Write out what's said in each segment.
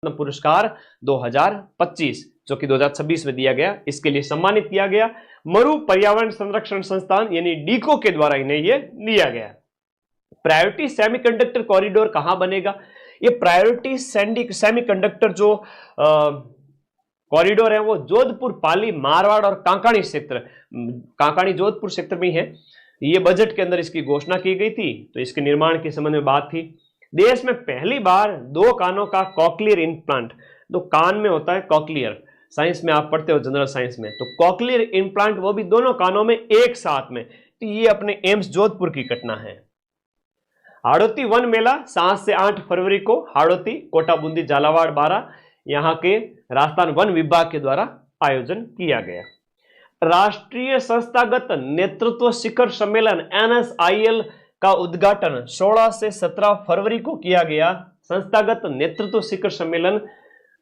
रत्न पुरस्कार 2025 जो कि 2026 में दिया गया, इसके लिए सम्मानित किया गया। मरु पर्यावरण संरक्षण संस्थान यानी डीको के द्वारा इन्हें ये दिया गया। प्रायोरिटी सेमीकंडक्टर कॉरिडोर कहां बनेगा? ये प्रायोरिटी सेमीकंडक्टर जो कॉरिडोर है वो जोधपुर, पाली, मारवाड़ और कांकाणी क्षेत्र, कांकाणी जोधपुर क्षेत्र में है। ये बजट के अंदर इसकी घोषणा की गई थी, तो इसके निर्माण के संबंध में बात थी। देश में पहली बार 2 कानों का कॉकलियर इम्प्लांट, तो कान में होता है कॉकलियर, साइंस में आप पढ़ते हो जनरल साइंस में, तो कॉकलियर इम्प्लांट वो भी दोनों कानों में एक साथ में, तो ये अपने एम्स जोधपुर की घटना है। हाड़ौती वन मेला 7 से 8 फरवरी को हाड़ौती, कोटा, बूंदी, झालावाड़, बारां यहां के राजस्थान वन विभाग के द्वारा आयोजन किया गया। राष्ट्रीय संस्थागत नेतृत्व शिखर सम्मेलन NSIL का उद्घाटन 16 से 17 फरवरी को किया गया। संस्थागत नेतृत्व शिखर सम्मेलन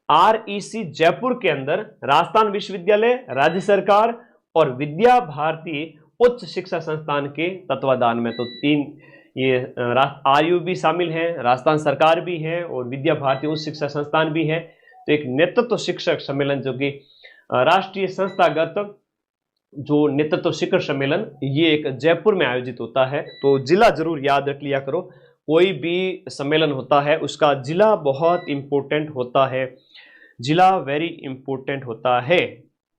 REC जयपुर के अंदर राजस्थान विश्वविद्यालय, राज्य सरकार और विद्या भारती उच्च शिक्षा संस्थान के तत्वाधान में, तो 3 ये RU भी शामिल है, राजस्थान सरकार भी है और विद्या भारती उच्च शिक्षा संस्थान भी है। तो एक नेतृत्व शिक्षक सम्मेलन जो कि राष्ट्रीय संस्थागत जो नेतृत्व शिखर सम्मेलन, ये एक जयपुर में आयोजित होता है। तो जिला जरूर याद रख लिया करो, कोई भी सम्मेलन होता है उसका जिला बहुत इंपॉर्टेंट होता है, जिला वेरी इंपॉर्टेंट होता है,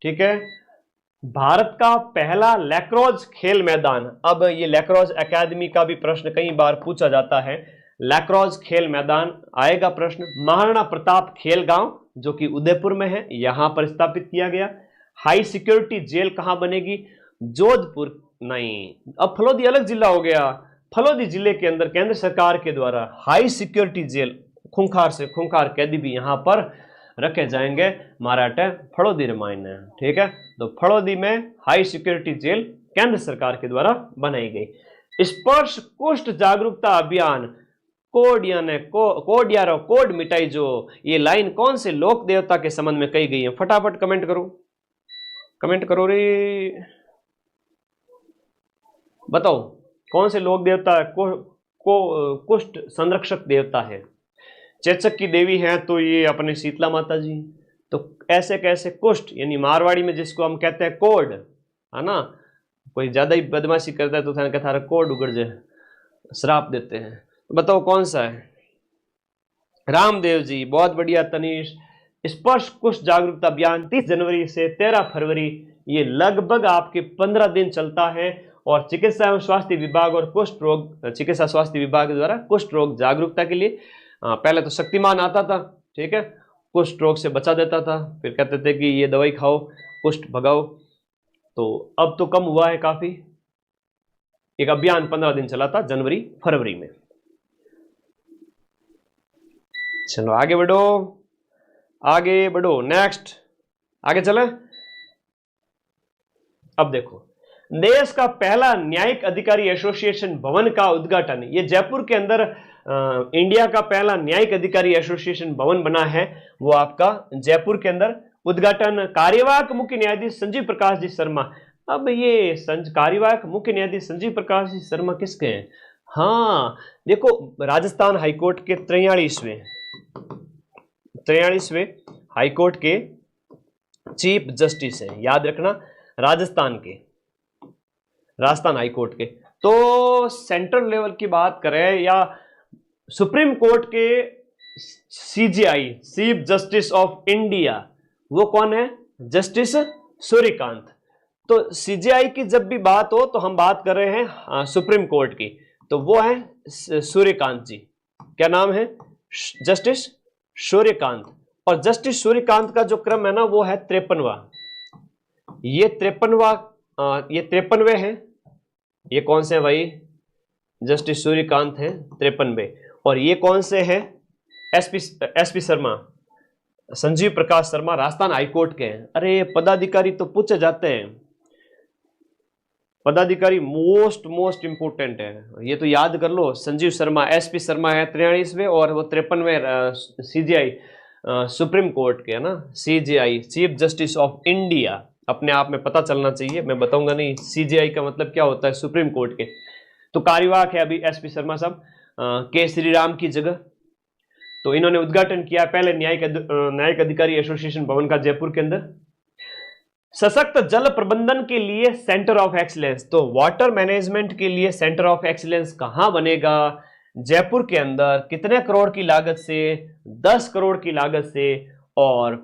ठीक है। भारत का पहला लैक्रोज खेल मैदान, अब ये लैक्रोज एकेडमी का भी प्रश्न कई बार पूछा जाता है, लैक्रोज खेल मैदान आएगा प्रश्न। महाराणा प्रताप खेल गांव जो कि उदयपुर में है, यहां पर स्थापित किया गया। हाई सिक्योरिटी जेल कहां बनेगी? जोधपुर नहीं, अब फलोदी अलग जिला हो गया। फलोदी जिले के अंदर केंद्र सरकार के द्वारा हाई सिक्योरिटी जेल, खूंखार से खूंखार कैदी भी यहां पर रखे जाएंगे। मराठा फलोदी रामायण है, ठीक है। तो फलोदी में हाई सिक्योरिटी जेल केंद्र सरकार के द्वारा बनाई गई। स्पर्श कुष्ठ जागरूकता अभियान, कोड यानी कोड यारो कोड मिटाई, जो ये लाइन कौन से लोक देवता के संबंध में कही गई है? फटाफट कमेंट करो, कमेंट करो रे, बताओ कौन से लोक देवता कुष्ठ संरक्षक देवता है? चेचक की देवी है तो ये अपने शीतला माता जी। तो ऐसे कैसे कुष्ठ यानी मारवाड़ी में जिसको हम कहते हैं कोड, है ना, कोई ज्यादा ही बदमाशी करता है तो कहता है कोड उगड़ जाए, श्राप देते हैं। तो बताओ कौन सा है? रामदेव जी, बहुत बढ़िया तनीश। स्पर्श कुष्ठ जागरूकता अभियान 30 जनवरी से 13 फरवरी, ये लगभग आपके 15 दिन चलता है और चिकित्सा एवं स्वास्थ्य विभाग और कुष्ठ रोग चिकित्सा स्वास्थ्य विभाग द्वारा कुष्ठ रोग जागरूकता के लिए पहले तो शक्तिमान आता था, ठीक है, कुष्ठ रोग से बचा देता था, फिर कहते थे कि ये दवाई खाओ कुष्ठ भगाओ। तो अब तो कम हुआ है काफी। एक अभियान 15 दिन चला था, जनवरी फरवरी में। चलो आगे बढ़ो, आगे बढ़ो, नेक्स्ट आगे चले। अब देखो, देश का पहला न्यायिक अधिकारी एसोसिएशन भवन का उद्घाटन, ये जयपुर के अंदर इंडिया का पहला न्यायिक अधिकारी एसोसिएशन भवन बना है, वो आपका जयपुर के अंदर। उद्घाटन कार्यवाहक मुख्य न्यायाधीश संजीव प्रकाश जी शर्मा। अब ये कार्यवाहक मुख्य न्यायाधीश संजीव प्रकाश जी शर्मा किसके हैं? हाँ देखो, राजस्थान हाईकोर्ट के 43वें हाईकोर्ट के चीफ जस्टिस हैं, याद रखना, राजस्थान हाईकोर्ट के। तो सेंट्रल लेवल की बात करें या सुप्रीम कोर्ट के CJI chief justice of India, वो कौन है? जस्टिस सूर्यकांत। तो CJI की जब भी बात हो तो हम बात कर रहे हैं सुप्रीम कोर्ट की, तो वो है सूर्यकांत जी। क्या नाम है? जस्टिस सूर्यकांत। और जस्टिस सूर्यकांत का जो क्रम है ना वो है 53वां। ये 53वें हैं। ये कौन से भाई? जस्टिस सूर्यकांत है 53वें। और ये कौन से हैं? एसपी शर्मा, संजीव प्रकाश शर्मा, राजस्थान हाईकोर्ट के हैं। अरे पदाधिकारी तो पूछे जाते हैं, पदाधिकारी मोस्ट इंपोर्टेंट है, ये तो याद कर लो। संजीव शर्मा, एसपी शर्मा है 43वें और वो 53वें CJI सुप्रीम कोर्ट के है ना, CJI chief justice of India. अपने आप में पता चलना चाहिए, मैं बताऊंगा नहीं CJI का मतलब क्या होता है, सुप्रीम कोर्ट के। तो कार्यवाहक है अभी एसपी शर्मा साहब, के श्रीराम की जगह। तो इन्होंने उद्घाटन किया पहले न्यायिक अधिकारी एसोसिएशन भवन का जयपुर के अंदर। सशक्त जल प्रबंधन के लिए सेंटर ऑफ एक्सीलेंस, तो वाटर मैनेजमेंट के लिए सेंटर ऑफ एक्सीलेंस कहां बनेगा? जयपुर के अंदर। कितने करोड़ की लागत से? 10 करोड़ की लागत से। और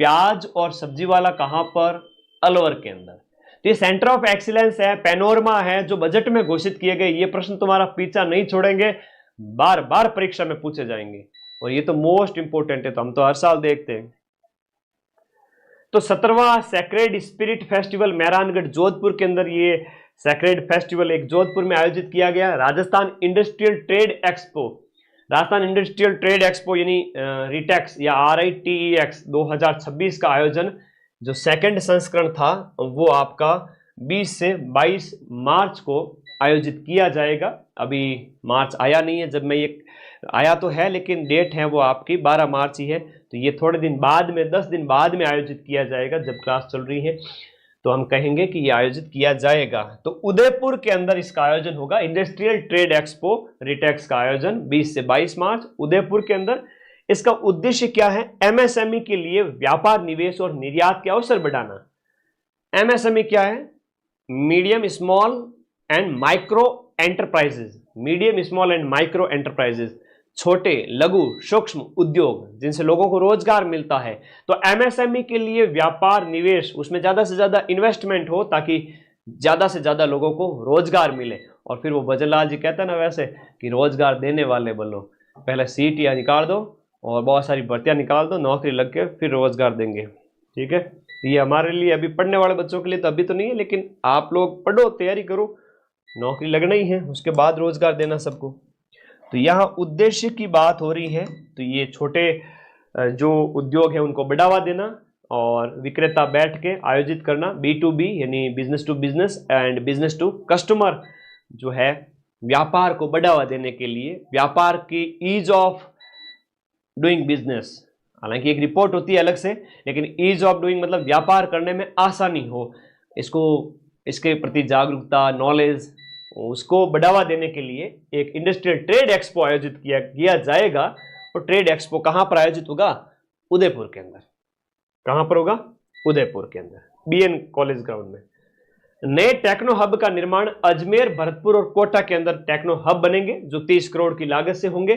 प्याज और सब्जी वाला कहां पर? अलवर के अंदर। तो ये सेंटर ऑफ एक्सीलेंस है, पैनोरमा है, जो बजट में घोषित किए गए। ये प्रश्न तुम्हारा पीछा नहीं छोड़ेंगे, बार बार परीक्षा में पूछे जाएंगे और ये तो मोस्ट इंपोर्टेंट है, तो हम तो हर साल देखते हैं। तो 17वां sacred spirit festival Mehrangarh Jodhpur के अंदर, ये सैक्रेड फेस्टिवल एक जोधपुर में आयोजित किया गया। Rajasthan industrial trade expo, Rajasthan industrial trade expo यानी रिटेक्स या RITEX 2026 का आयोजन, जो सेकंड संस्करण था, वो आपका 20 से 22 मार्च को आयोजित किया जाएगा। अभी मार्च आया नहीं है, जब मैं ये आया तो है लेकिन डेट है वो आपकी 12 मार्च ही है, तो ये थोड़े दिन बाद में 10 दिन बाद में आयोजित किया जाएगा। जब क्लास चल रही है तो हम कहेंगे कि ये आयोजित किया जाएगा। तो उदयपुर के अंदर इसका आयोजन होगा, इंडस्ट्रियल ट्रेड एक्सपो रिटेक्स का आयोजन 20 से 22 मार्च उदयपुर के अंदर। इसका उद्देश्य क्या है? MSME के लिए व्यापार, निवेश और निर्यात के अवसर बढ़ाना। MSME क्या है? Medium small and micro enterprises, medium small and micro enterprises, छोटे लघु सूक्ष्म उद्योग जिनसे लोगों को रोजगार मिलता है। तो MSME के लिए व्यापार, निवेश, उसमें ज्यादा से ज्यादा इन्वेस्टमेंट हो ताकि ज्यादा से ज्यादा लोगों को रोजगार मिले। और फिर वो भजनलाल जी कहते हैं ना वैसे कि रोजगार देने वाले बनो, पहले सीटियां निकाल दो और बहुत सारी भर्तियां निकाल दो, नौकरी लग के फिर रोजगार देंगे। ठीक है, ये हमारे लिए अभी पढ़ने वाले बच्चों के लिए तो अभी तो नहीं है, लेकिन आप लोग पढ़ो, तैयारी करो, नौकरी लगना ही है, उसके बाद रोजगार देना सबको। तो यहाँ उद्देश्य की बात हो रही है, तो ये छोटे जो उद्योग है उनको बढ़ावा देना और विक्रेता बैठ के आयोजित करना, B2B यानी business to business and business to customer, जो है व्यापार को बढ़ावा देने के लिए, व्यापार की ईज ऑफ डूइंग बिजनेस। हालांकि एक रिपोर्ट होती है अलग से, लेकिन ईज ऑफ डूइंग मतलब व्यापार करने में आसानी हो, इसको, इसके प्रति जागरूकता, नॉलेज, उसको बढ़ावा देने के लिए एक इंडस्ट्रियल ट्रेड एक्सपो आयोजित किया जाएगा। और ट्रेड एक्सपो कहां पर आयोजित होगा? उदयपुर के अंदर। कहां पर होगा? उदयपुर के अंदर, BN कॉलेज ग्राउंड में। नए टेक्नो हब का निर्माण अजमेर, भरतपुर और कोटा के अंदर टेक्नो हब बनेंगे, जो 30 करोड़ की लागत से होंगे।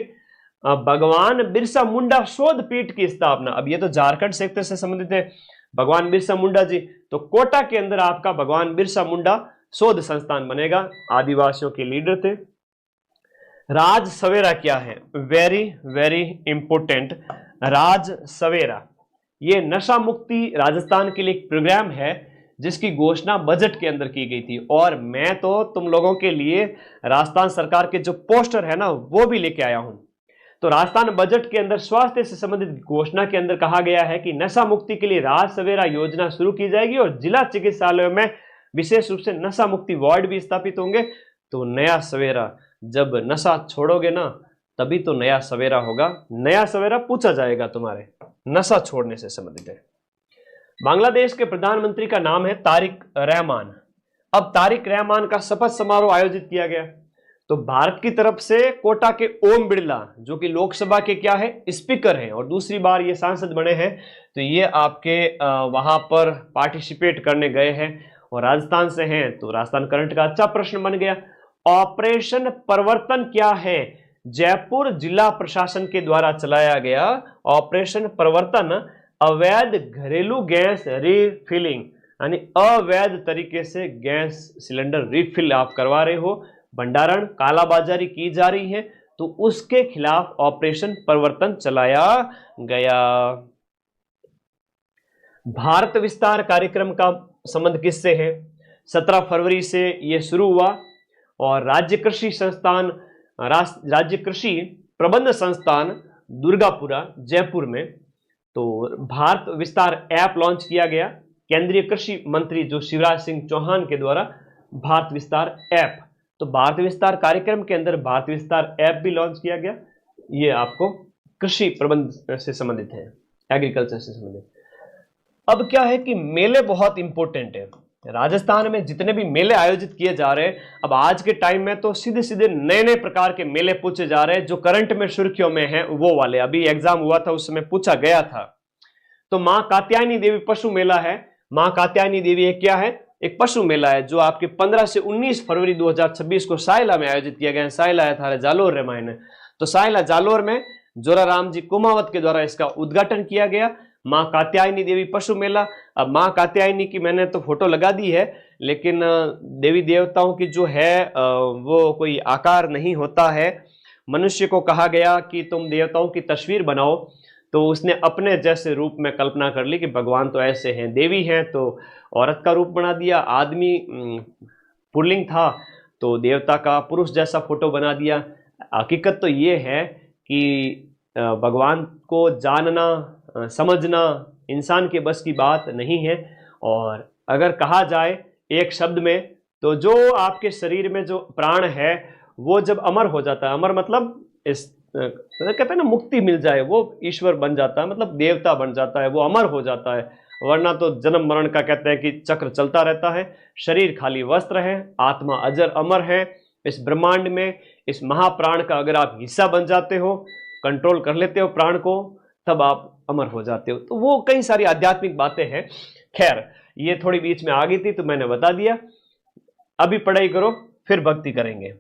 भगवान बिरसा मुंडा शोध पीठ की स्थापना, अब ये तो झारखंड क्षेत्र से संबंधित है, भगवान बिरसा मुंडा जी, तो कोटा के अंदर आपका भगवान बिरसा मुंडा शोध संस्थान बनेगा, आदिवासियों के लीडर थे। राज सवेरा क्या है? वेरी वेरी इंपोर्टेंट, राज सवेरा, ये नशा मुक्ति राजस्थान के लिए एक प्रोग्राम है जिसकी घोषणा बजट के अंदर की गई थी। और मैं तो तुम लोगों के लिए राजस्थान सरकार के जो पोस्टर है ना वो भी लेके आया हूं। तो राजस्थान बजट के अंदर स्वास्थ्य से संबंधित घोषणा के अंदर कहा गया है कि नशा मुक्ति के लिए राज सवेरा योजना शुरू की जाएगी और जिला चिकित्सालयों में विशेष रूप से नशा मुक्ति वार्ड भी स्थापित होंगे। तो नया सवेरा, जब नशा छोड़ोगे ना तभी तो नया सवेरा होगा। नया सवेरा पूछा जाएगा तुम्हारे नशा छोड़ने से संबंधित है। बांग्लादेश के प्रधानमंत्री का नाम है तारिक रहमान। अब तारिक रहमान का शपथ समारोह आयोजित किया गया। तो भारत की तरफ से कोटा के ओम बिड़ला, जो कि लोकसभा के क्या है, स्पीकर हैं और दूसरी बार ये सांसद बने हैं, तो ये आपके वहां पर पार्टिसिपेट करने गए हैं और राजस्थान से हैं। तो राजस्थान करंट का अच्छा प्रश्न बन गया। ऑपरेशन परिवर्तन क्या है? जयपुर जिला प्रशासन के द्वारा चलाया गया ऑपरेशन परिवर्तन अवैध घरेलू गैस रिफिलिंग, यानी अवैध तरीके से गैस सिलेंडर रिफिल आप करवा रहे हो, भंडारण कालाबाजारी की जा रही है, तो उसके खिलाफ ऑपरेशन परिवर्तन चलाया गया। भारत विस्तार कार्यक्रम का संबंध किससे है? 17 फरवरी से यह शुरू हुआ और राज्य कृषि संस्थान, राज्य कृषि प्रबंध संस्थान दुर्गापुरा जयपुर में तो भारत विस्तार ऐप लॉन्च किया गया। केंद्रीय कृषि मंत्री जो शिवराज सिंह चौहान के द्वारा भारत विस्तार ऐप, तो भारत विस्तार कार्यक्रम के अंदर भारत विस्तार ऐप भी लॉन्च किया गया। ये आपको कृषि प्रबंध से संबंधित है, एग्रीकल्चर से संबंधित। अब क्या है कि मेले बहुत इंपॉर्टेंट है। राजस्थान में जितने भी मेले आयोजित किए जा रहे हैं, अब आज के टाइम में तो सीधे सीधे नए नए प्रकार के मेले पूछे जा रहे हैं, जो करंट में सुर्खियों में है वो वाले। अभी एग्जाम हुआ था, उस समय पूछा गया था। तो मां कात्यायनी देवी पशु मेला है। मां कात्यायनी देवी एक क्या है? एक पशु मेला है, जो आपके 15 से 19 फरवरी 2026 को सायला में आयोजित किया गया है। सायला है थारे जालोर रे मायने। तो सायला जालोर में जोराराम जी कुमावत के द्वारा इसका उद्घाटन किया गया, मां कात्यायनी देवी पशु मेला। अब मां कात्यायनी की मैंने तो फोटो लगा दी है, लेकिन देवी देवताओं की जो है वो कोई आकार नहीं होता है। मनुष्य को कहा गया कि तुम देवताओं की तस्वीर बनाओ, तो उसने अपने जैसे रूप में कल्पना कर ली कि भगवान तो ऐसे हैं, देवी हैं तो औरत का रूप बना दिया, आदमी पुल्लिंग था तो देवता का पुरुष जैसा फोटो बना दिया। हकीकत तो ये है कि भगवान को जानना समझना इंसान के बस की बात नहीं है। और अगर कहा जाए एक शब्द में, तो जो आपके शरीर में जो प्राण है वो जब अमर हो जाता है, अमर मतलब इस कहते हैं ना मुक्ति मिल जाए, वो ईश्वर बन जाता है, मतलब देवता बन जाता है, वो अमर हो जाता है। वरना तो जन्म मरण का कहते हैं कि चक्र चलता रहता है। शरीर खाली वस्त्र है, आत्मा अजर अमर है। इस ब्रह्मांड में इस महाप्राण का अगर आप हिस्सा बन जाते हो, कंट्रोल कर लेते हो प्राण को, तब आप अमर हो जाते हो। तो वो कई सारी आध्यात्मिक बातें हैं। खैर, ये थोड़ी बीच में आ गई थी तो मैंने बता दिया। अभी पढ़ाई करो, फिर भक्ति करेंगे।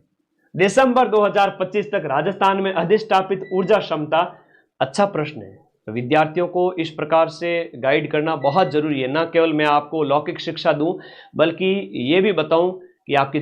दिसंबर 2025 तक राजस्थान में अधिष्ठापित ऊर्जा क्षमता। अच्छा प्रश्न है। तो विद्यार्थियों को इस प्रकार से गाइड करना बहुत जरूरी है। न केवल मैं आपको लौकिक शिक्षा दूं, बल्कि ये भी बताऊं कि आपकी